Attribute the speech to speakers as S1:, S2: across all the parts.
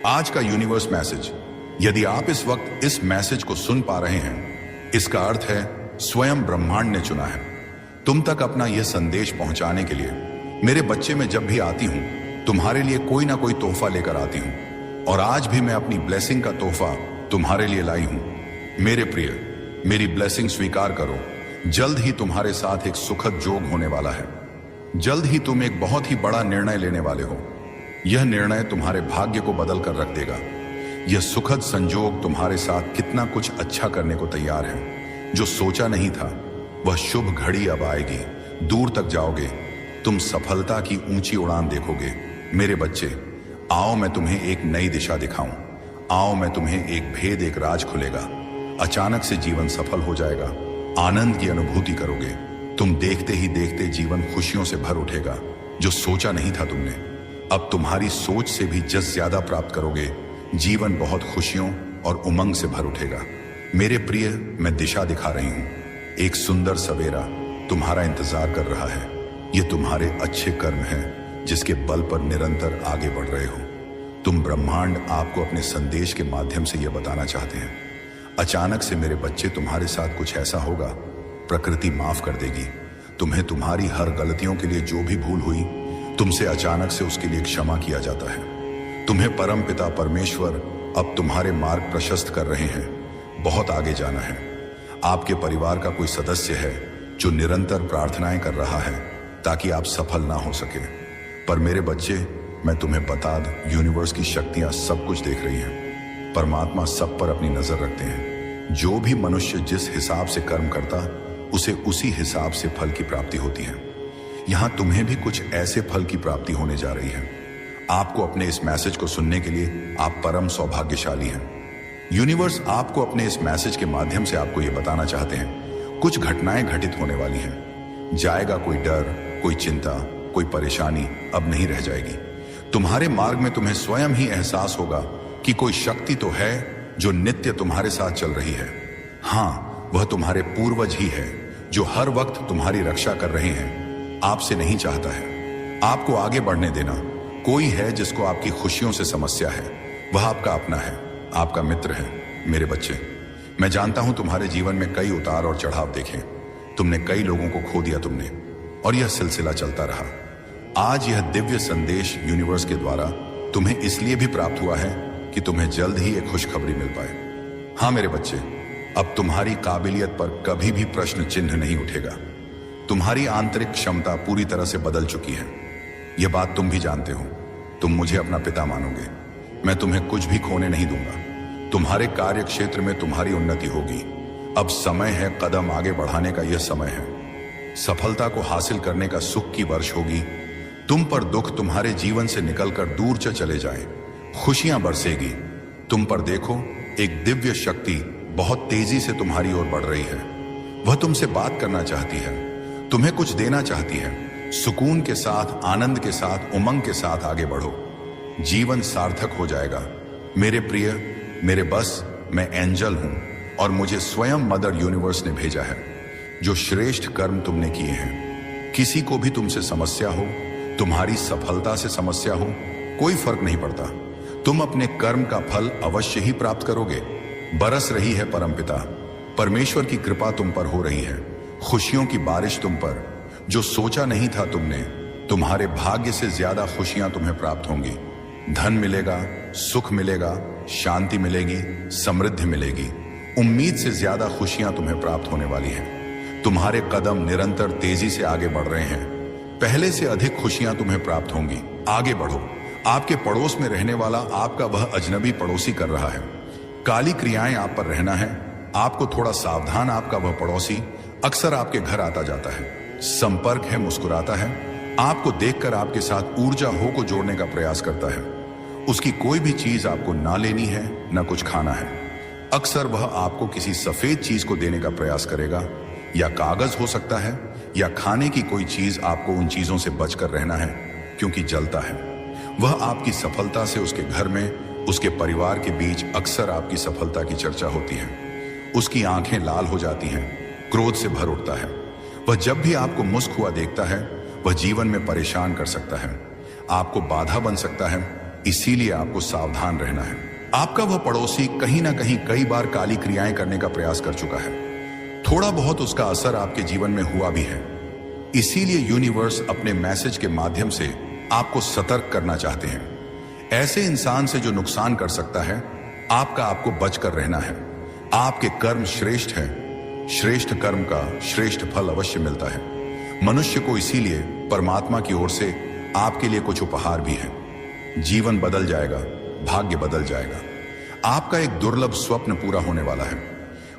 S1: आज का universe message, यदि आप इस वक्त इस मैसेज को सुन पा रहे हैं, इसका अर्थ है स्वयं ब्रह्मांड ने चुना है तुम तक अपना यह संदेश पहुंचाने के लिए। मेरे बच्चे, मैं जब भी आती हूं तुम्हारे लिए कोई ना कोई तोहफा लेकर आती हूं, और आज भी मैं अपनी ब्लेसिंग का तोहफा तुम्हारे लिए लाई हूं। मेरे प्रिय, मेरी ब्लेसिंग स्वीकार करो। जल्द ही तुम्हारे साथ एक सुखद जोग होने वाला है। जल्द ही तुम एक बहुत ही बड़ा निर्णय लेने वाले हो। यह निर्णय तुम्हारे भाग्य को बदल कर रख देगा। यह सुखद संजोग तुम्हारे साथ कितना कुछ अच्छा करने को तैयार है। जो सोचा नहीं था वह शुभ घड़ी अब आएगी। दूर तक जाओगे, तुम सफलता की ऊंची उड़ान देखोगे। मेरे बच्चे, आओ मैं तुम्हें एक नई दिशा दिखाऊं। आओ मैं तुम्हें एक भेद, एक राज खुलेगा। अचानक से जीवन सफल हो जाएगा। आनंद की अनुभूति करोगे। तुम देखते ही देखते जीवन खुशियों से भर उठेगा। जो सोचा नहीं था तुमने, अब तुम्हारी सोच से भी जस ज्यादा प्राप्त करोगे। जीवन बहुत खुशियों और उमंग से भर उठेगा। मेरे प्रिय, मैं दिशा दिखा रही हूं। एक सुंदर सवेरा तुम्हारा इंतजार कर रहा है। यह तुम्हारे अच्छे कर्म हैं जिसके बल पर निरंतर आगे बढ़ रहे हो। तुम, ब्रह्मांड आपको अपने संदेश के माध्यम से यह बताना चाहते हैं। अचानक से मेरे बच्चे, तुम्हारे साथ कुछ ऐसा होगा, प्रकृति माफ कर देगी तुम्हें। तुम्हारी हर गलतियों के लिए जो भी भूल हुई तुमसे, अचानक से उसके लिए क्षमा किया जाता है। तुम्हें परम पिता परमेश्वर अब तुम्हारे मार्ग प्रशस्त कर रहे हैं। बहुत आगे जाना है। आपके परिवार का कोई सदस्य है जो निरंतर प्रार्थनाएं कर रहा है ताकि आप सफल ना हो सके। पर मेरे बच्चे, मैं तुम्हें बता दूं, यूनिवर्स की शक्तियां सब कुछ देख रही हैं। परमात्मा सब पर अपनी नजर रखते हैं। जो भी मनुष्य जिस हिसाब से कर्म करता, उसे उसी हिसाब से फल की प्राप्ति होती है। यहां तुम्हें भी कुछ ऐसे फल की प्राप्ति होने जा रही है। आपको अपने इस मैसेज को सुनने के लिए आप परम सौभाग्यशाली हैं। यूनिवर्स आपको अपने इस मैसेज के माध्यम से आपको यह बताना चाहते हैं, कुछ घटनाएं घटित होने वाली हैं। जाएगा कोई डर, कोई चिंता, कोई परेशानी अब नहीं रह जाएगी। तुम्हारे मार्ग में तुम्हें स्वयं ही एहसास होगा कि कोई शक्ति तो है जो नित्य तुम्हारे साथ चल रही है। हाँ, वह तुम्हारे पूर्वज ही है जो हर वक्त तुम्हारी रक्षा कर रहे हैं। आपसे नहीं चाहता है आपको आगे बढ़ने देना। कोई है जिसको आपकी खुशियों से समस्या है। वह आपका अपना है, आपका मित्र है। मेरे बच्चे, मैं जानता हूं तुम्हारे जीवन में कई उतार और चढ़ाव देखे। तुमने कई लोगों को खो दिया तुमने, और यह सिलसिला चलता रहा। आज यह दिव्य संदेश यूनिवर्स के द्वारा तुम्हें इसलिए भी प्राप्त हुआ है कि तुम्हें जल्द ही एक खुशखबरी मिल पाए। हाँ मेरे बच्चे, अब तुम्हारी काबिलियत पर कभी भी प्रश्न चिन्ह नहीं उठेगा। तुम्हारी आंतरिक क्षमता पूरी तरह से बदल चुकी है। यह बात तुम भी जानते हो। तुम मुझे अपना पिता मानोगे। मैं तुम्हें कुछ भी खोने नहीं दूंगा। तुम्हारे कार्य क्षेत्र में तुम्हारी उन्नति होगी। अब समय है कदम आगे बढ़ाने का। यह समय है सफलता को हासिल करने का। सुख की वर्ष होगी तुम पर। दुख तुम्हारे जीवन से निकलकर दूर चले जाए। खुशियां बरसेगी तुम पर। देखो, एक दिव्य शक्ति बहुत तेजी से तुम्हारी ओर बढ़ रही है। वह तुमसे बात करना चाहती है, तुम्हें कुछ देना चाहती है। सुकून के साथ, आनंद के साथ, उमंग के साथ आगे बढ़ो। जीवन सार्थक हो जाएगा। मेरे प्रिय, मेरे बस, मैं एंजल हूं और मुझे स्वयं मदर यूनिवर्स ने भेजा है। जो श्रेष्ठ कर्म तुमने किए हैं, किसी को भी तुमसे समस्या हो, तुम्हारी सफलता से समस्या हो, कोई फर्क नहीं पड़ता। तुम अपने कर्म का फल अवश्य ही प्राप्त करोगे। बरस रही है परमपिता परमेश्वर की कृपा तुम पर हो रही है। खुशियों की बारिश तुम पर। जो सोचा नहीं था तुमने, तुम्हारे भाग्य से ज्यादा खुशियां तुम्हें प्राप्त होंगी। धन मिलेगा, सुख मिलेगा, शांति मिलेगी, समृद्धि मिलेगी। उम्मीद से ज्यादा खुशियां तुम्हें प्राप्त होने वाली हैं। तुम्हारे कदम निरंतर तेजी से आगे बढ़ रहे हैं। पहले से अधिक खुशियां तुम्हें प्राप्त होंगी। आगे बढ़ो। आपके पड़ोस में रहने वाला आपका वह अजनबी पड़ोसी कर रहा है काली क्रियाएं आप पर रहना है। आपको थोड़ा सावधान। आपका वह पड़ोसी अक्सर आपके घर आता जाता है, संपर्क है, मुस्कुराता है। आपको देखकर आपके साथ ऊर्जा हो को जोड़ने का प्रयास करता है। उसकी कोई भी चीज आपको ना लेनी है, ना कुछ खाना है। अक्सर वह आपको किसी सफेद चीज को देने का प्रयास करेगा, या कागज हो सकता है, या खाने की कोई चीज। आपको उन चीजों से बचकर रहना है क्योंकि जलता है। वह आपकी सफलता से, उसके घर में, उसके परिवार के बीच अक्सर आपकी सफलता की चर्चा होती है। उसकी आंखें लाल हो जाती हैं, क्रोध से भर उठता है। वह जब भी आपको मुस्क हुआ देखता है, वह जीवन में परेशान कर सकता है, आपको बाधा बन सकता है। इसीलिए आपको सावधान रहना है। आपका वह पड़ोसी कहीं ना कहीं कई बार काली क्रियाएं करने का प्रयास कर चुका है। थोड़ा बहुत उसका असर आपके जीवन में हुआ भी है। इसीलिए यूनिवर्स अपने मैसेज के माध्यम से आपको सतर्क करना चाहते हैं। ऐसे इंसान से जो नुकसान कर सकता है, आपको बचकर रहना है। आपके कर्म श्रेष्ठ है, श्रेष्ठ कर्म का श्रेष्ठ फल अवश्य मिलता है। मनुष्य को इसीलिए परमात्मा की ओर से आपके लिए कुछ उपहार भी है। जीवन बदल जाएगा, भाग्य बदल जाएगा। आपका एक दुर्लभ स्वप्न पूरा होने वाला है।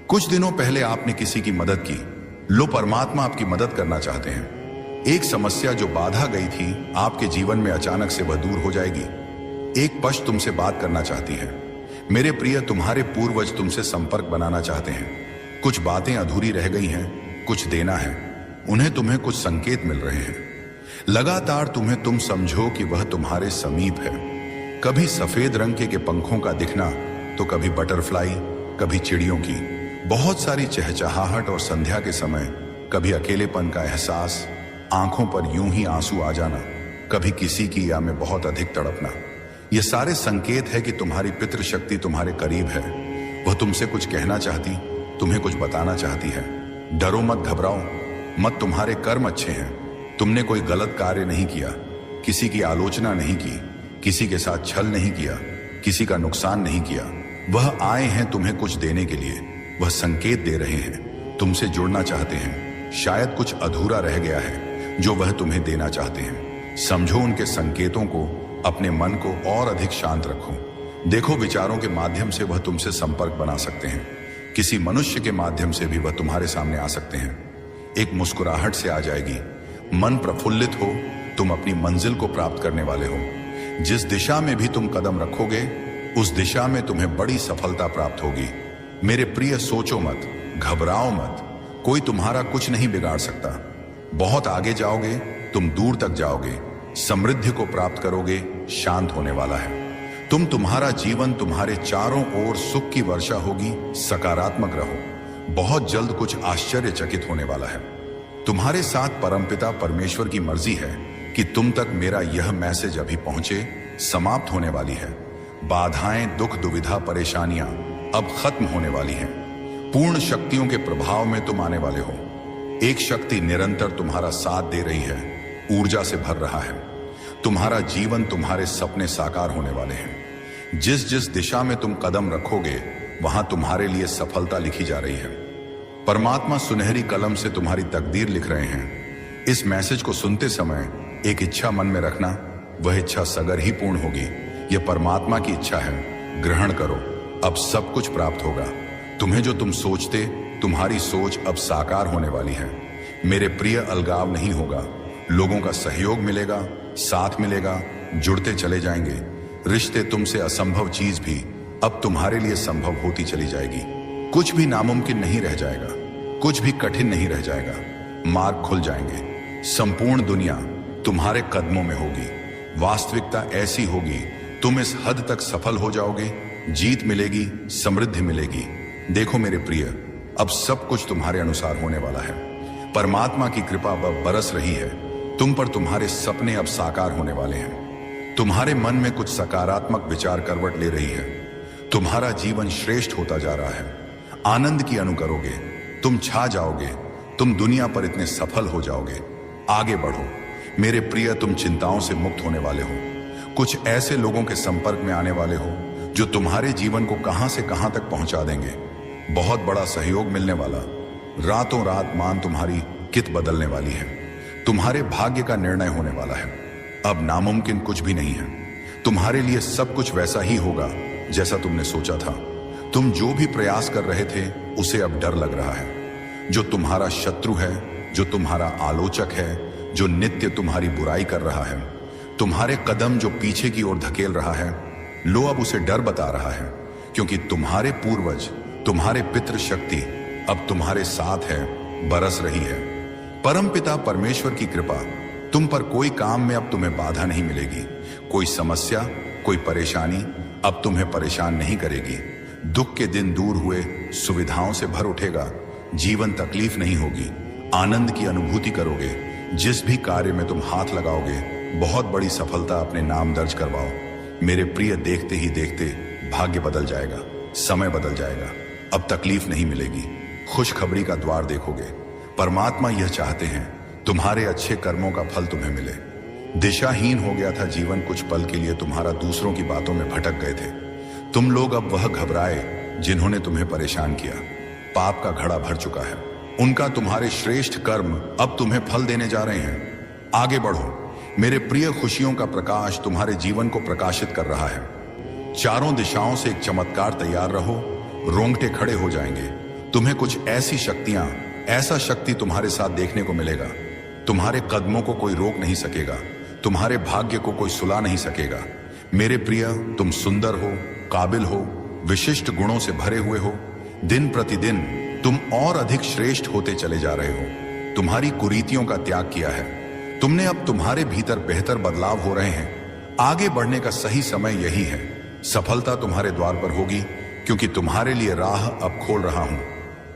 S1: कुछ दिनों पहले आपने किसी की मदद की, लो परमात्मा आपकी मदद करना चाहते हैं। एक समस्या जो बाधा गई थी आपके जीवन में, अचानक से वह दूर हो जाएगी। एक पश्च तुमसे बात करना चाहती है। मेरे प्रिय, तुम्हारे पूर्वज तुमसे संपर्क बनाना चाहते हैं। कुछ बातें अधूरी रह गई हैं, कुछ देना है उन्हें। तुम्हें कुछ संकेत मिल रहे हैं। लगातार तुम समझो कि वह तुम्हारे समीप है। कभी सफेद रंग के पंखों का दिखना, तो कभी बटरफ्लाई, कभी चिड़ियों की बहुत सारी चहचहाहट, और संध्या के समय कभी अकेलेपन का एहसास, आंखों पर यूं ही आंसू आ जाना, कभी किसी की या में बहुत अधिक तड़पना। ये सारे संकेत है कि तुम्हारी पितृशक्ति तुम्हारे करीब है। वह तुमसे कुछ कहना चाहती, तुम्हें कुछ बताना चाहती है। डरो मत, घबराओ मत, तुम्हारे कर्म अच्छे हैं। तुमने कोई गलत कार्य नहीं किया, किसी की आलोचना नहीं की, किसी के साथ छल नहीं किया, किसी का नुकसान नहीं किया। वह आए हैं तुम्हें कुछ देने के लिए। वह संकेत दे रहे हैं, तुमसे जुड़ना चाहते हैं। शायद कुछ अधूरा रह गया है जो वह तुम्हें देना चाहते हैं। समझो उनके संकेतों को, अपने मन को और अधिक शांत रखो। देखो, विचारों के माध्यम से वह तुमसे संपर्क बना सकते हैं। किसी मनुष्य के माध्यम से भी वह तुम्हारे सामने आ सकते हैं। एक मुस्कुराहट से आ जाएगी। मन प्रफुल्लित हो, तुम अपनी मंजिल को प्राप्त करने वाले हो। जिस दिशा में भी तुम कदम रखोगे, उस दिशा में तुम्हें बड़ी सफलता प्राप्त होगी। मेरे प्रिय, सोचो मत, घबराओ मत, कोई तुम्हारा कुछ नहीं बिगाड़ सकता। बहुत आगे जाओगे, तुम दूर तक जाओगे, समृद्धि को प्राप्त करोगे, शांत होने वाला है। तुम्हारा जीवन, तुम्हारे चारों ओर सुख की वर्षा होगी। सकारात्मक रहो, बहुत जल्द कुछ आश्चर्यचकित होने वाला है। तुम्हारे साथ परमपिता परमेश्वर की मर्जी है कि तुम तक मेरा यह मैसेज अभी पहुंचे, समाप्त होने वाली है। बाधाएं, दुख, दुविधा, परेशानियां अब खत्म होने वाली हैं। पूर्ण शक्तियों के प्रभाव में तुम आने वाले हो। एक शक्ति निरंतर तुम्हारा साथ दे रही है, ऊर्जा से भर रहा है। तुम्हारा जीवन, तुम्हारे सपने साकार होने वाले हैं। जिस जिस दिशा में तुम कदम रखोगे, वहां तुम्हारे लिए सफलता लिखी जा रही है। परमात्मा सुनहरी कलम से तुम्हारी तकदीर लिख रहे हैं। इस मैसेज को सुनते समय एक इच्छा मन में रखना, वह इच्छा सगर ही पूर्ण होगी। यह परमात्मा की इच्छा है, ग्रहण करो। अब सब कुछ प्राप्त होगा। तुम्हें जो तुम सोचते, तुम्हारी सोच अब साकार होने वाली है। मेरे प्रिय, अलगाव नहीं होगा। लोगों का सहयोग मिलेगा, साथ मिलेगा, जुड़ते चले जाएंगे। रिश्ते, तुमसे असंभव चीज भी अब तुम्हारे लिए संभव होती चली जाएगी। कुछ भी नामुमकिन नहीं रह जाएगा, कुछ भी कठिन नहीं रह जाएगा। मार्ग खुल जाएंगे। संपूर्ण दुनिया तुम्हारे कदमों में होगी। वास्तविकता ऐसी होगी, तुम इस हद तक सफल हो जाओगे, जीत मिलेगी, समृद्धि मिलेगी। देखो मेरे प्रिय, अब सब कुछ तुम्हारे अनुसार होने वाला है। परमात्मा की कृपा अब बरस रही है तुम पर। तुम्हारे सपने अब साकार होने वाले हैं। तुम्हारे मन में कुछ सकारात्मक विचार करवट ले रही है। तुम्हारा जीवन श्रेष्ठ होता जा रहा है। आनंद की अनु करोगे, तुम छा जाओगे, तुम दुनिया पर इतने सफल हो जाओगे। आगे बढ़ो मेरे प्रिय, तुम चिंताओं से मुक्त होने वाले हो। कुछ ऐसे लोगों के संपर्क में आने वाले हो जो तुम्हारे जीवन को कहां से कहां तक पहुंचा देंगे। बहुत बड़ा सहयोग मिलने वाला। रातों रात मान तुम्हारी कित बदलने वाली है। तुम्हारे भाग्य का निर्णय होने वाला है। अब नामुमकिन कुछ भी नहीं है। तुम्हारे लिए सब कुछ वैसा ही होगा जैसा तुमने सोचा था। तुम जो भी प्रयास कर रहे थे, उसे अब डर लग रहा है। जो तुम्हारा शत्रु है, जो तुम्हारा आलोचक है, जो नित्य तुम्हारी बुराई कर रहा है, तुम्हारे कदम जो पीछे की ओर धकेल रहा है, लो अब उसे डर बता रहा है। क्योंकि तुम्हारे पूर्वज, तुम्हारे पितृ शक्ति अब तुम्हारे साथ है, बरस रही है। परमपिता परमेश्वर की कृपा तुम पर, कोई काम में अब तुम्हें बाधा नहीं मिलेगी। कोई समस्या, कोई परेशानी अब तुम्हें परेशान नहीं करेगी। दुख के दिन दूर हुए, सुविधाओं से भर उठेगा। जीवन तकलीफ नहीं होगी, आनंद की अनुभूति करोगे। जिस भी कार्य में तुम हाथ लगाओगे, बहुत बड़ी सफलता अपने नाम दर्ज करवाओ। मेरे प्रिय, देखते ही देखते भाग्य बदल जाएगा, समय बदल जाएगा। अब तकलीफ नहीं मिलेगी, खुशखबरी का द्वार देखोगे। परमात्मा यह चाहते हैं तुम्हारे अच्छे कर्मों का फल तुम्हें मिले। दिशाहीन हो गया था जीवन, कुछ पल के लिए तुम्हारा दूसरों की बातों में भटक गए थे। तुम लोग अब वह घबराए जिन्होंने तुम्हें परेशान किया। पाप का घड़ा भर चुका है, उनका तुम्हारे श्रेष्ठ कर्म अब तुम्हें फल देने जा रहे हैं। आगे बढ़ो मेरे प्रिय, खुशियों का प्रकाश तुम्हारे जीवन को प्रकाशित कर रहा है। चारों दिशाओं से एक चमत्कार तैयार रहो, रोंगटे खड़े हो जाएंगे। तुम्हें कुछ ऐसी शक्तियां, ऐसा शक्ति तुम्हारे साथ देखने को मिलेगा। तुम्हारे कदमों को कोई रोक नहीं सकेगा, तुम्हारे भाग्य को कोई सुला नहीं सकेगा। मेरे प्रिय, तुम सुंदर हो, काबिल हो, विशिष्ट गुणों से भरे हुए हो। दिन प्रतिदिन तुम और अधिक श्रेष्ठ होते चले जा रहे हो। तुम्हारी कुरीतियों का त्याग किया है तुमने, अब तुम्हारे भीतर बेहतर बदलाव हो रहे हैं। आगे बढ़ने का सही समय यही है। सफलता तुम्हारे द्वार पर होगी, क्योंकि तुम्हारे लिए राह अब खोल रहा हूं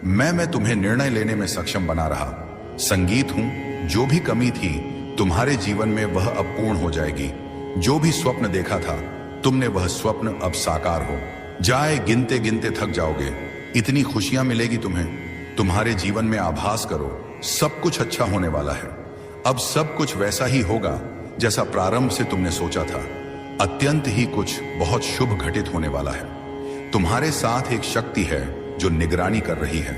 S1: मैं तुम्हें निर्णय लेने में सक्षम बना रहा। संगीत हूं, जो भी कमी थी तुम्हारे जीवन में वह अब पूर्ण हो जाएगी। जो भी स्वप्न देखा था तुमने, वह स्वप्न अब साकार हो जाए। गिनते गिनते थक जाओगे, इतनी खुशियां मिलेगी तुम्हें। तुम्हारे जीवन में आभास करो, सब कुछ अच्छा होने वाला है। अब सब कुछ वैसा ही होगा जैसा प्रारंभ से तुमने सोचा था। अत्यंत ही कुछ बहुत शुभ घटित होने वाला है। तुम्हारे साथ एक शक्ति है जो निगरानी कर रही है।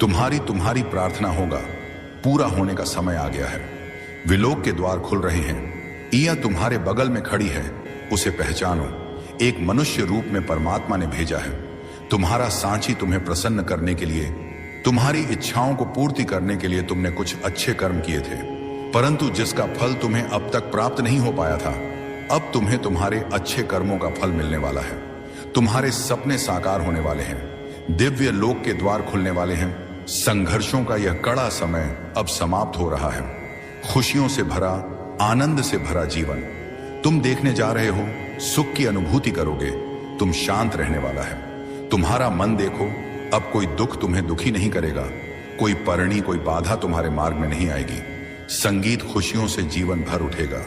S1: तुम्हारी प्रार्थना होगा, पूरा होने का समय आ गया है। विलोक के द्वार खुल रहे हैं। ईया तुम्हारे बगल में खड़ी है, उसे पहचानो। एक मनुष्य रूप में परमात्मा ने भेजा है। तुम्हारा सांची तुम्हें प्रसन्न करने के लिए, तुम्हारी इच्छाओं को पूर्ति करने के लिए तुमने कुछ अच्छे कर्म किए थे, परंतु जिसका फल तुम्हें अब तक प्राप्त नहीं हो पाया था, अब तुम्हें तुम्हारे अच्छे कर्मों का फल मिलने वाला है। तुम्हारे सपने साकार होने वाले हैं। दिव्य लोक के द्वार खुलने वाले हैं। संघर्षों का यह कड़ा समय अब समाप्त हो रहा है। खुशियों से भरा, आनंद से भरा जीवन तुम देखने जा रहे हो। सुख की अनुभूति करोगे। तुम शांत रहने वाला है। तुम्हारा मन देखो, अब कोई दुख तुम्हें दुखी नहीं करेगा। कोई परणी, कोई बाधा तुम्हारे मार्ग में नहीं आएगी। संगीत खुशियों से जीवन भर उठेगा।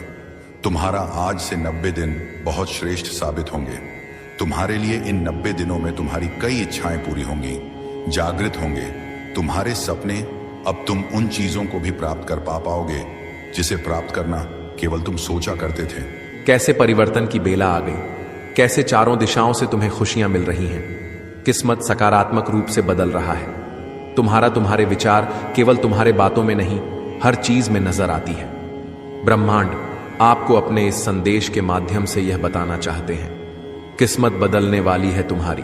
S1: तुम्हारा आज से 90 दिन बहुत श्रेष्ठ साबित होंगे। तुम्हारे लिए इन 90 दिनों में तुम्हारी कई इच्छाएं पूरी होंगी, जागृत होंगे तुम्हारे सपने। अब तुम उन चीजों को भी प्राप्त कर पाओगे जिसे प्राप्त करना केवल तुम सोचा करते थे।
S2: कैसे परिवर्तन की बेला आ गई, कैसे चारों दिशाओं से तुम्हें खुशियां मिल रही हैं। किस्मत सकारात्मक रूप से बदल रहा है। तुम्हारे विचार केवल तुम्हारे बातों में नहीं, हर चीज में नजर आती है। ब्रह्मांड आपको अपने इस संदेश के माध्यम से यह बताना चाहते हैं, किस्मत बदलने वाली है तुम्हारी।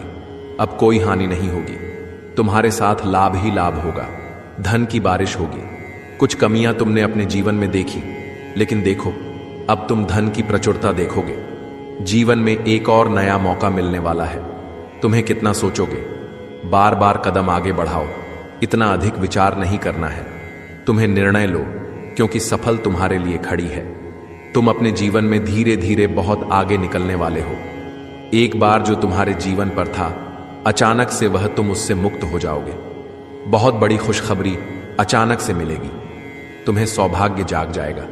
S2: अब कोई हानि नहीं होगी, तुम्हारे साथ लाभ ही लाभ होगा। धन की बारिश होगी। कुछ कमियां तुमने अपने जीवन में देखी, लेकिन देखो, अब तुम धन की प्रचुरता देखोगे। जीवन में एक और नया मौका मिलने वाला है। तुम्हें कितना सोचोगे, बार बार कदम आगे बढ़ाओ। इतना अधिक विचार नहीं करना है। तुम्हें निर्णय लो, क्योंकि सफल तुम्हारे लिए खड़ी है। तुम अपने जीवन में धीरे धीरे बहुत आगे निकलने वाले हो। एक बार जो तुम्हारे जीवन पर था, अचानक से वह तुम उससे मुक्त हो जाओगे। बहुत बड़ी खुशखबरी अचानक से मिलेगी। तुम्हें सौभाग्य जाग जाएगा।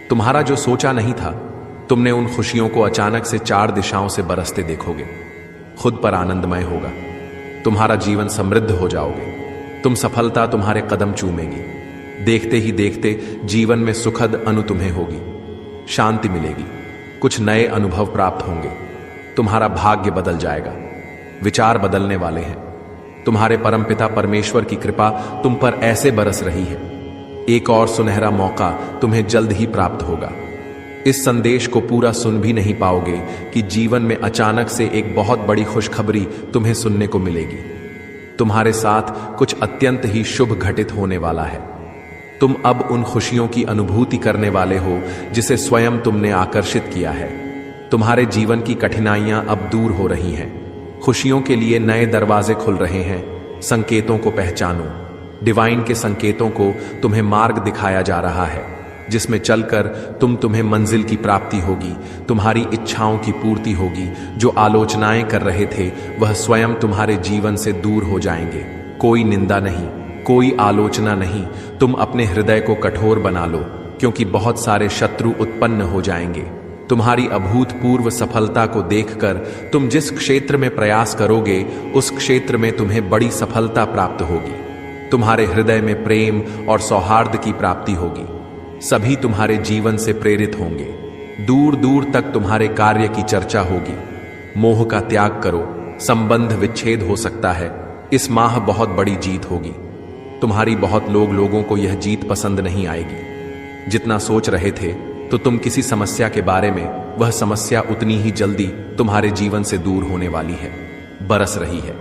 S2: तुम्हारा जो सोचा नहीं था, तुमने उन खुशियों को अचानक से 4 दिशाओं से बरसते देखोगे। खुद पर आनंदमय होगा। तुम्हारा जीवन समृद्ध हो जाओगे। तुम सफलता तुम्हारे कदम चूमेगी। देखते ही देखते जीवन में सुखद अनु तुम्हें होगी। शांति मिलेगी। कुछ नए अनुभव प्राप्त होंगे। तुम्हारा भाग्य बदल जाएगा। विचार बदलने वाले हैं। तुम्हारे परमपिता परमेश्वर की कृपा तुम पर ऐसे बरस रही है। एक और सुनहरा मौका तुम्हें जल्द ही प्राप्त होगा। इस संदेश को पूरा सुन भी नहीं पाओगे कि जीवन में अचानक से एक बहुत बड़ी खुशखबरी तुम्हें सुनने को मिलेगी। तुम्हारे साथ कुछ अत्यंत ही शुभ घटित होने वाला है। तुम अब उन खुशियों की अनुभूति करने वाले हो जिसे स्वयं तुमने आकर्षित किया है। तुम्हारे जीवन की कठिनाइयां अब दूर हो रही हैं। खुशियों के लिए नए दरवाजे खुल रहे हैं। संकेतों को पहचानो। डिवाइन के संकेतों को तुम्हें मार्ग दिखाया जा रहा है, जिसमें चलकर तुम्हें मंजिल की प्राप्ति होगी। तुम्हारी इच्छाओं की पूर्ति होगी। जो आलोचनाएं कर रहे थे, वह स्वयं तुम्हारे जीवन से दूर हो जाएंगे। कोई निंदा नहीं, कोई आलोचना नहीं। तुम अपने हृदय को कठोर बना लो, क्योंकि बहुत सारे शत्रु उत्पन्न हो जाएंगे। तुम्हारी अभूतपूर्व सफलता को देखकर तुम जिस क्षेत्र में प्रयास करोगे उस क्षेत्र में तुम्हें बड़ी सफलता प्राप्त होगी। तुम्हारे हृदय में प्रेम और सौहार्द की प्राप्ति होगी। सभी तुम्हारे जीवन से प्रेरित होंगे। दूर दूर तक तुम्हारे कार्य की चर्चा होगी। मोह का त्याग करो, संबंध विच्छेद हो सकता है। इस माह बहुत बड़ी जीत होगी। तुम्हारी बहुत लोगों को यह जीत पसंद नहीं आएगी। जितना सोच रहे थे तो तुम किसी समस्या के बारे में, वह समस्या उतनी ही जल्दी तुम्हारे जीवन से दूर होने वाली है, बरस रही है।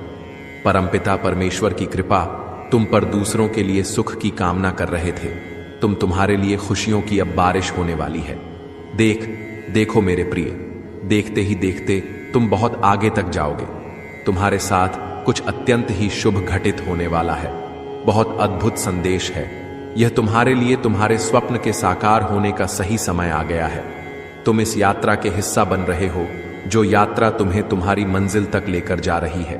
S2: परमपिता परमेश्वर की कृपा तुम पर दूसरों के लिए सुख की कामना कर रहे थे। तुम्हारे लिए खुशियों की अब बारिश होने वाली है। देखो मेरे प्रिय, देखते ही देखते तुम बहुत आगे तक जाओगे। तुम्हारे साथ कुछ अत्यंत ही शुभ घटित होने वाला है। बहुत अद्भुत संदेश है यह तुम्हारे लिए। तुम्हारे स्वप्न के साकार होने का सही समय आ गया है। तुम इस यात्रा के हिस्सा बन रहे हो, जो यात्रा तुम्हें तुम्हारी मंजिल तक लेकर जा रही है।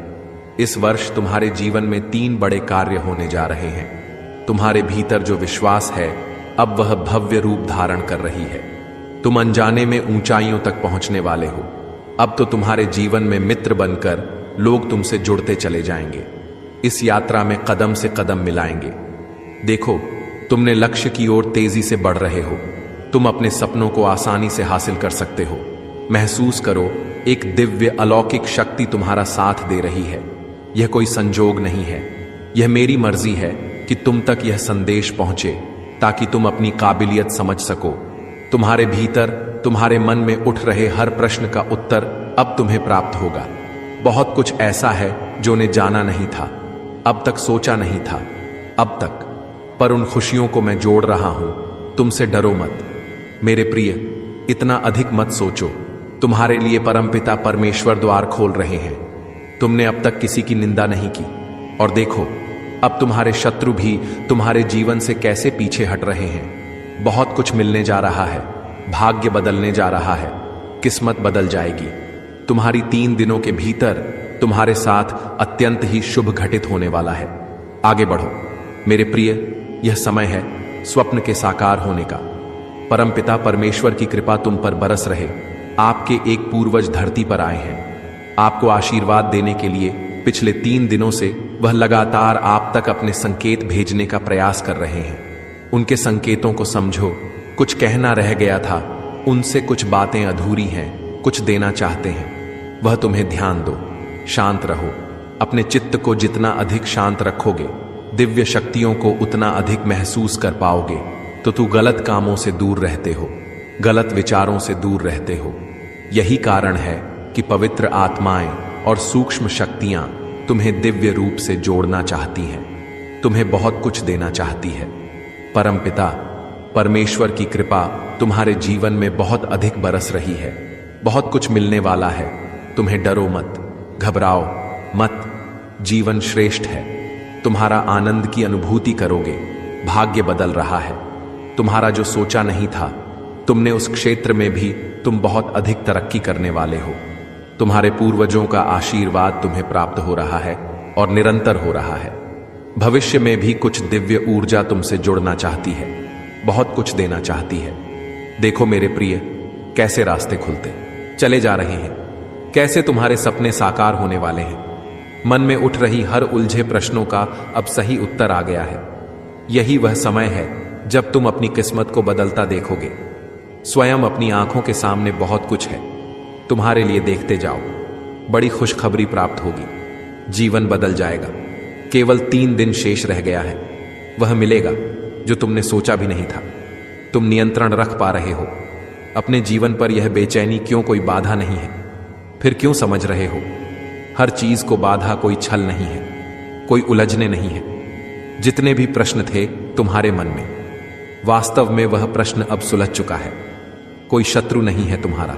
S2: इस वर्ष तुम्हारे जीवन में 3 बड़े कार्य होने जा रहे हैं। तुम्हारे भीतर जो विश्वास है अब वह भव्य रूप धारण कर रही है। तुम अनजाने में ऊंचाइयों तक पहुंचने वाले हो। अब तो तुम्हारे जीवन में मित्र बनकर लोग तुमसे जुड़ते चले जाएंगे। इस यात्रा में कदम से कदम मिलाएंगे। देखो, तुमने लक्ष्य की ओर तेजी से बढ़ रहे हो। तुम अपने सपनों को आसानी से हासिल कर सकते हो। महसूस करो, एक दिव्य अलौकिक शक्ति तुम्हारा साथ दे रही है। यह कोई संजोग नहीं है, यह मेरी मर्जी है कि तुम तक यह संदेश पहुंचे ताकि तुम अपनी काबिलियत समझ सको। तुम्हारे भीतर, तुम्हारे मन में उठ रहे हर प्रश्न का उत्तर अब तुम्हें प्राप्त होगा। बहुत कुछ ऐसा है जो ने जाना नहीं था, अब तक सोचा नहीं था, अब तक, पर उन खुशियों को मैं जोड़ रहा हूं। तुमसे डरो मत मेरे प्रिय, इतना अधिक मत सोचो। तुम्हारे लिए परमपिता परमेश्वर द्वार खोल रहे हैं। तुमने अब तक किसी की निंदा नहीं की, और देखो अब तुम्हारे शत्रु भी तुम्हारे जीवन से कैसे पीछे हट रहे हैं। बहुत कुछ मिलने जा रहा है, भाग्य बदलने जा रहा है, किस्मत बदल जाएगी। तुम्हारी 3 दिनों के भीतर तुम्हारे साथ अत्यंत ही शुभ घटित होने वाला है। आगे बढ़ो मेरे प्रिय, यह समय है स्वप्न के साकार होने का। परमपिता परमेश्वर की कृपा तुम पर बरस रहे। आपके एक पूर्वज धरती पर आए हैं आपको आशीर्वाद देने के लिए। पिछले 3 दिनों से वह लगातार आप तक अपने संकेत भेजने का प्रयास कर रहे हैं। उनके संकेतों को समझो। कुछ कहना रह गया था, उनसे कुछ बातें अधूरी हैं, कुछ देना चाहते हैं। वह तुम्हें ध्यान दो, शांत रहो। अपने चित्त को जितना अधिक शांत रखोगे, दिव्य शक्तियों को उतना अधिक महसूस कर पाओगे। तो तू गलत कामों से दूर रहते हो, गलत विचारों से दूर रहते हो। यही कारण है कि पवित्र आत्माएं और सूक्ष्म शक्तियां तुम्हें दिव्य रूप से जोड़ना चाहती हैं, तुम्हें बहुत कुछ देना चाहती है। परमपिता परमेश्वर की कृपा तुम्हारे जीवन में बहुत अधिक बरस रही है। बहुत कुछ मिलने वाला है। तुम्हें डरो मत, घबराओ मत। जीवन श्रेष्ठ है। तुम्हारा आनंद की अनुभूति करोगे। भाग्य बदल रहा है। तुम्हारा जो सोचा नहीं था, तुमने उस क्षेत्र में भी तुम बहुत अधिक तरक्की करने वाले हो। तुम्हारे पूर्वजों का आशीर्वाद तुम्हें प्राप्त हो रहा है और निरंतर हो रहा है। भविष्य में भी कुछ दिव्य ऊर्जा तुमसे जुड़ना चाहती है, बहुत कुछ देना चाहती है। देखो मेरे प्रिय, कैसे रास्ते खुलते चले जा रहे हैं, कैसे तुम्हारे सपने साकार होने वाले हैं। मन में उठ रही हर उलझे प्रश्नों का अब सही उत्तर आ गया है। यही वह समय है जब तुम अपनी किस्मत को बदलता देखोगे। स्वयं अपनी आंखों के सामने बहुत कुछ है, तुम्हारे लिए देखते जाओ। बड़ी खुशखबरी प्राप्त होगी, जीवन बदल जाएगा। केवल 3 दिन शेष रह गया है, वह मिलेगा जो तुमने सोचा भी नहीं था। तुम नियंत्रण रख पा रहे हो अपने जीवन पर। यह बेचैनी क्यों कोई बाधा नहीं है? फिर क्यों समझ रहे हो? हर चीज को बाधा कोई छल नहीं है, कोई उलझने नहीं है। जितने भी प्रश्न थे तुम्हारे मन में, वास्तव में वह प्रश्न अब सुलझ चुका है। कोई शत्रु नहीं है तुम्हारा।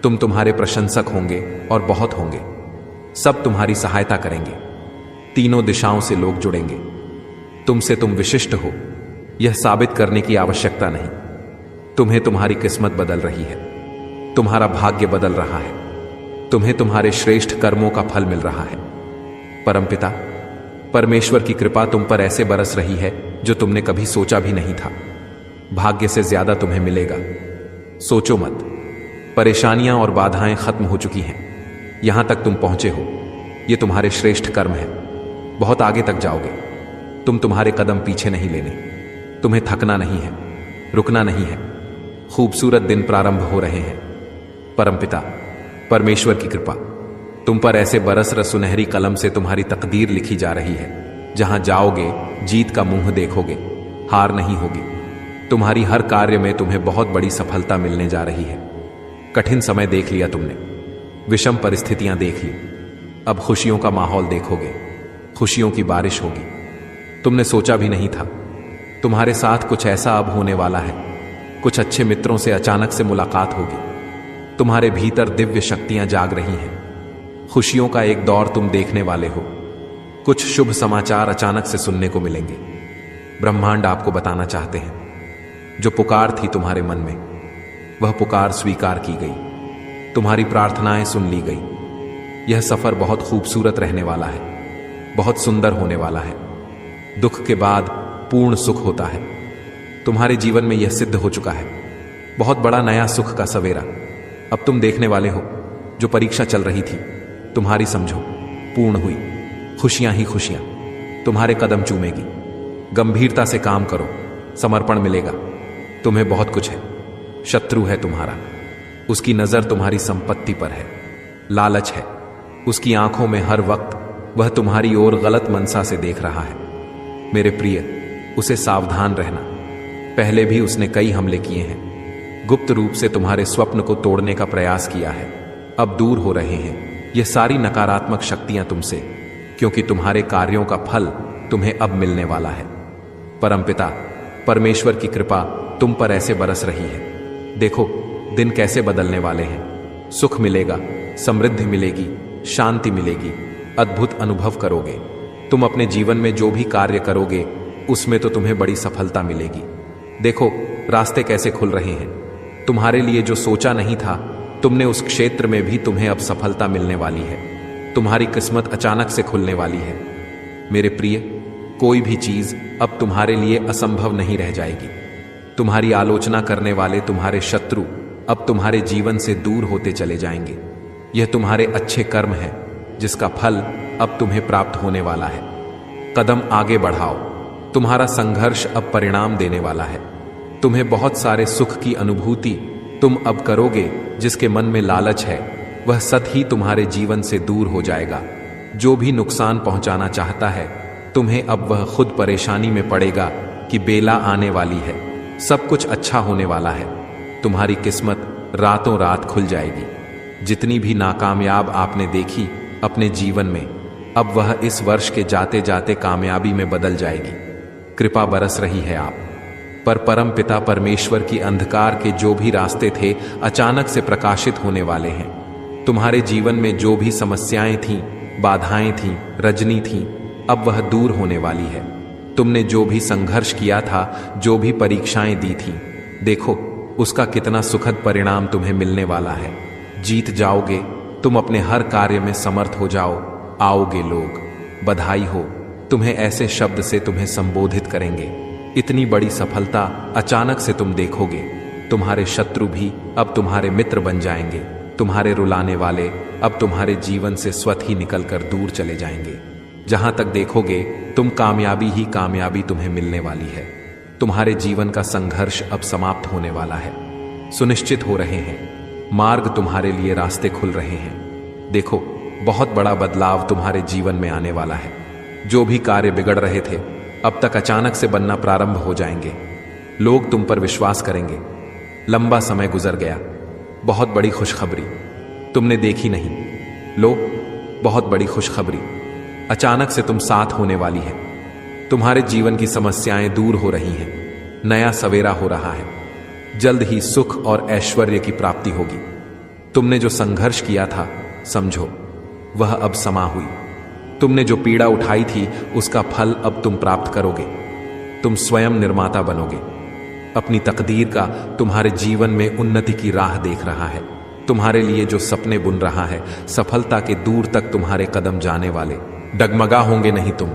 S2: तुम तुम्हारे प्रशंसक होंगे और बहुत होंगे। सब तुम्हारी सहायता करेंगे। तीनों दिशाओं से लोग जुड़ेंगे। तुमसे तुम विशिष्ट हो, यह साबित करने की आवश्यकता नहीं। तुम्हें तुम्हारी किस्मत बदल रही है, तुम्हारा भाग्य बदल रहा है। तुम्हें तुम्हारे श्रेष्ठ कर्मों का फल मिल रहा है। परमपिता परमेश्वर की कृपा तुम पर ऐसे बरस रही है जो तुमने कभी सोचा भी नहीं था। भाग्य से ज्यादा तुम्हें मिलेगा। सोचो मत, परेशानियां और बाधाएं खत्म हो चुकी हैं। यहां तक तुम पहुंचे हो, ये तुम्हारे श्रेष्ठ कर्म है। बहुत आगे तक जाओगे। तुम्हारे कदम पीछे नहीं लेने। तुम्हें थकना नहीं है, रुकना नहीं है। खूबसूरत दिन प्रारंभ हो रहे हैं। परमपिता परमेश्वर की कृपा तुम पर ऐसे बरस रह सुनहरी कलम से तुम्हारी तकदीर लिखी जा रही है। जहां जाओगे जीत का मुंह देखोगे, हार नहीं होगी। तुम्हारी हर कार्य में तुम्हें बहुत बड़ी सफलता मिलने जा रही है। कठिन समय देख लिया तुमने, विषम परिस्थितियां देख ली। अब खुशियों का माहौल देखोगे, खुशियों की बारिश होगी। तुमने सोचा भी नहीं था तुम्हारे साथ कुछ ऐसा अब होने वाला है। कुछ अच्छे मित्रों से अचानक से मुलाकात होगी। तुम्हारे भीतर दिव्य शक्तियां जाग रही हैं। खुशियों का एक दौर तुम देखने वाले हो। कुछ शुभ समाचार अचानक से सुनने को मिलेंगे। ब्रह्मांड आपको बताना चाहते हैं, जो पुकार थी तुम्हारे मन में, वह पुकार स्वीकार की गई। तुम्हारी प्रार्थनाएं सुन ली गई। यह सफर बहुत खूबसूरत रहने वाला है, बहुत सुंदर होने वाला है। दुख के बाद पूर्ण सुख होता है। तुम्हारे जीवन में यह सिद्ध हो चुका है। बहुत बड़ा नया सुख का सवेरा अब तुम देखने वाले हो। जो परीक्षा चल रही थी तुम्हारी, समझो, पूर्ण हुई। खुशियां ही खुशियां तुम्हारे कदम चूमेगी। गंभीरता से काम करो, समर्पण मिलेगा। तुम्हें बहुत कुछ है। शत्रु है तुम्हारा, उसकी नजर तुम्हारी संपत्ति पर है। लालच है, उसकी आंखों में हर वक्त वह तुम्हारी ओर गलत मनसा से देख रहा है। मेरे प्रिय, उसे सावधान रहना। पहले भी उसने कई हमले किए हैं। गुप्त रूप से तुम्हारे स्वप्न को तोड़ने का प्रयास किया है। अब दूर हो रहे हैं ये सारी नकारात्मक शक्तियां तुमसे, क्योंकि तुम्हारे कार्यों का फल तुम्हें अब मिलने वाला है। परमपिता परमेश्वर की कृपा तुम पर ऐसे बरस रही है। देखो दिन कैसे बदलने वाले हैं। सुख मिलेगा, समृद्धि मिलेगी, शांति मिलेगी। अद्भुत अनुभव करोगे। तुम अपने जीवन में जो भी कार्य करोगे उसमें तो तुम्हें बड़ी सफलता मिलेगी। देखो रास्ते कैसे खुल रहे हैं। तुम्हारे लिए जो सोचा नहीं था तुमने, उस क्षेत्र में भी तुम्हें अब सफलता मिलने वाली है। तुम्हारी किस्मत अचानक से खुलने वाली है। मेरे प्रिय, कोई भी चीज अब तुम्हारे लिए असंभव नहीं रह जाएगी। तुम्हारी आलोचना करने वाले तुम्हारे शत्रु अब तुम्हारे जीवन से दूर होते चले जाएंगे। यह तुम्हारे अच्छे कर्म है जिसका फल अब तुम्हें प्राप्त होने वाला है। कदम आगे बढ़ाओ। तुम्हारा संघर्ष अब परिणाम देने वाला है। तुम्हें बहुत सारे सुख की अनुभूति तुम अब करोगे। जिसके मन में लालच है वह सत ही तुम्हारे जीवन से दूर हो जाएगा। जो भी नुकसान पहुंचाना चाहता है तुम्हें, अब वह खुद परेशानी में पड़ेगा कि बेला आने वाली है। सब कुछ अच्छा होने वाला है। तुम्हारी किस्मत रातों रात खुल जाएगी। जितनी भी नाकामयाब आपने देखी अपने जीवन में, अब वह इस वर्ष के जाते जाते कामयाबी में बदल जाएगी। कृपा बरस रही है आप पर। परम पिता परमेश्वर की अंधकार के जो भी रास्ते थे अचानक से प्रकाशित होने वाले हैं। तुम्हारे जीवन में जो भी समस्याएं थीं, बाधाएं थीं, रजनी थीं, अब वह दूर होने वाली है। तुमने जो भी संघर्ष किया था, जो भी परीक्षाएं दी थीं, देखो उसका कितना सुखद परिणाम तुम्हें मिलने वाला है। जीत जाओगे। तुम अपने हर कार्य में समर्थ हो जाओ। आओगे लोग, बधाई हो। तुम्हें ऐसे शब्द से तुम्हें संबोधित करेंगे। इतनी बड़ी सफलता अचानक से तुम देखोगे। तुम्हारे शत्रु भी अब तुम्हारे मित्र बन जाएंगे। तुम्हारे रुलाने वाले अब तुम्हारे जीवन से स्वतः ही निकलकर दूर चले जाएंगे। जहां तक देखोगे तुम कामयाबी ही कामयाबी तुम्हें मिलने वाली है। तुम्हारे जीवन का संघर्ष अब समाप्त होने वाला है। सुनिश्चित हो रहे हैं। मार्ग तुम्हारे लिए रास्ते खुल रहे हैं। देखो बहुत बड़ा बदलाव तुम्हारे जीवन में आने वाला है। जो भी कार्य बिगड़ रहे थे अब तक अचानक से बनना प्रारंभ हो जाएंगे। लोग तुम पर विश्वास करेंगे। लंबा समय गुजर गया, बहुत बड़ी खुशखबरी तुमने देखी नहीं। लो, बहुत बड़ी खुशखबरी अचानक से तुम साथ होने वाली है। तुम्हारे जीवन की समस्याएं दूर हो रही हैं। नया सवेरा हो रहा है। जल्द ही सुख और ऐश्वर्य की प्राप्ति होगी। तुमने जो संघर्ष किया था, समझो वह अब समा हुई। तुमने जो पीड़ा उठाई थी उसका फल अब तुम प्राप्त करोगे। तुम स्वयं निर्माता बनोगे। अपनी तकदीर का तुम्हारे जीवन में उन्नति की राह देख रहा है। तुम्हारे लिए जो सपने बुन रहा है, सफलता के दूर तक तुम्हारे कदम जाने वाले। डगमगा होंगे नहीं तुम।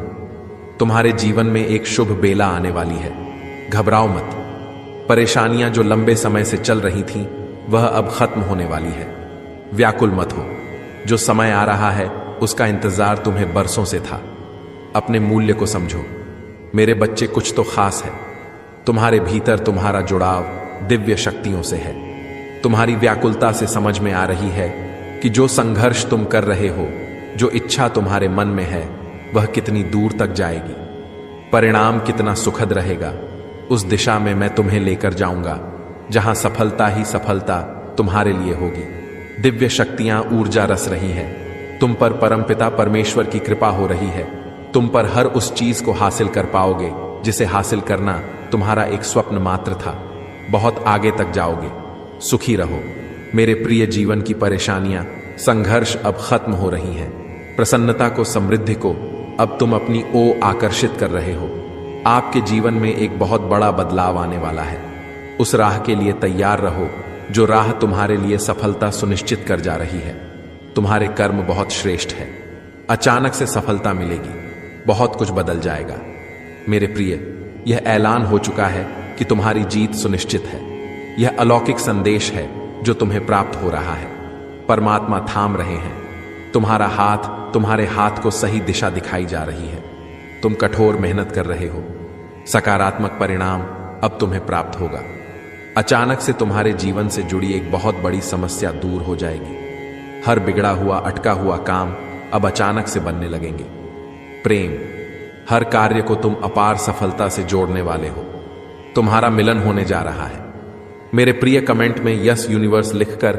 S2: तुम्हारे जीवन में एक शुभ बेला आने वाली है। घबराओ मत। परेशानियां जो लंबे समय से चल रही थीं वह अब खत्म होने वाली है। व्याकुल मत हो, जो समय आ रहा है उसका इंतजार तुम्हें बरसों से था। अपने मूल्य को समझो। मेरे बच्चे, कुछ तो खास है। तुम्हारे भीतर तुम्हारा जुड़ाव दिव्य शक्तियों से है। तुम्हारी व्याकुलता से समझ में आ रही है कि जो संघर्ष तुम कर रहे हो, जो इच्छा तुम्हारे मन में है, वह कितनी दूर तक जाएगी, परिणाम कितना सुखद रहेगा। उस दिशा में मैं तुम्हें लेकर जाऊंगा जहां सफलता ही सफलता तुम्हारे लिए होगी। दिव्य शक्तियां ऊर्जा रस रही है। तुम पर परमपिता परमेश्वर की कृपा हो रही है। तुम पर हर उस चीज को हासिल कर पाओगे जिसे हासिल करना तुम्हारा एक स्वप्न मात्र था। बहुत आगे तक जाओगे। सुखी रहो। मेरे प्रिय, जीवन की परेशानियां, संघर्ष अब खत्म हो रही हैं। प्रसन्नता को, समृद्धि को अब तुम अपनी ओर आकर्षित कर रहे हो। आपके जीवन में एक बहुत बड़ा बदलाव आने वाला है। उस राह के लिए तैयार रहो जो राह तुम्हारे लिए सफलता सुनिश्चित कर जा रही है। तुम्हारे कर्म बहुत श्रेष्ठ है। अचानक से सफलता मिलेगी। बहुत कुछ बदल जाएगा। मेरे प्रिय, यह ऐलान हो चुका है कि तुम्हारी जीत सुनिश्चित है। यह अलौकिक संदेश है जो तुम्हें प्राप्त हो रहा है। परमात्मा थाम रहे हैं। तुम्हारा हाथ, तुम्हारे हाथ को सही दिशा दिखाई जा रही है। तुम कठोर मेहनत कर रहे हो। सकारात्मक परिणाम अब तुम्हें प्राप्त होगा। अचानक से तुम्हारे जीवन से जुड़ी एक बहुत बड़ी समस्या दूर हो जाएगी। हर बिगड़ा हुआ, अटका हुआ काम अब अचानक से बनने लगेंगे। प्रेम, हर कार्य को तुम अपार सफलता से जोड़ने वाले हो। तुम्हारा मिलन होने जा रहा है। मेरे प्रिय, कमेंट में यस यूनिवर्स लिखकर